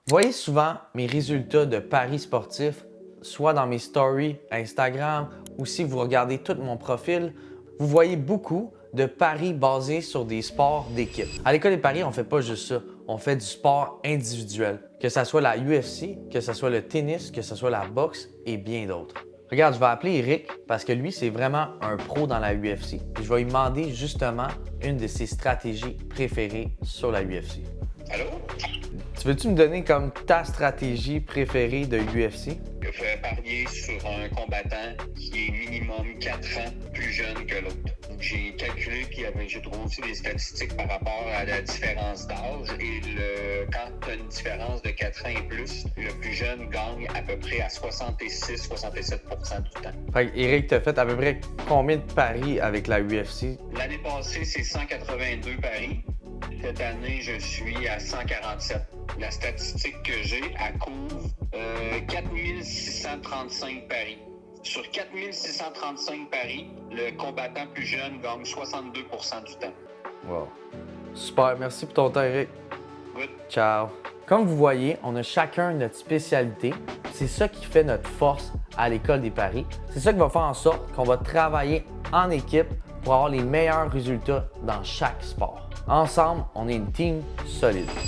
Vous voyez souvent mes résultats de paris sportifs, soit dans mes stories Instagram ou si vous regardez tout mon profil, vous voyez beaucoup de paris basés sur des sports d'équipe. À l'école des paris, on fait pas juste ça. On fait du sport individuel, que ce soit la UFC, que ce soit le tennis, que ce soit la boxe et bien d'autres. Regarde, je vais appeler Eric parce que lui, c'est vraiment un pro dans la UFC. Je vais lui demander justement une de ses stratégies préférées sur la UFC. Allô? Tu veux-tu me donner comme ta stratégie préférée de UFC? Je fais parier sur un combattant qui est minimum 4 ans plus jeune que l'autre. J'ai calculé puis j'ai trouvé aussi des statistiques par rapport à la différence d'âge et quand tu as une différence de 4 ans et plus, le plus jeune gagne à peu près à 66-67% du temps. Fait que Eric, t'as fait à peu près combien de paris avec la UFC? L'année passée, c'est 182 paris. Cette année, je suis à 147. La statistique que j'ai, elle couvre 4635 paris. Sur 4635 paris, le combattant plus jeune gagne 62% du temps. Wow. Super, merci pour ton temps, Eric. Good. Ciao. Comme vous voyez, on a chacun notre spécialité. C'est ça qui fait notre force à l'école des paris. C'est ça qui va faire en sorte qu'on va travailler en équipe pour avoir les meilleurs résultats dans chaque sport. Ensemble, on est une team solide.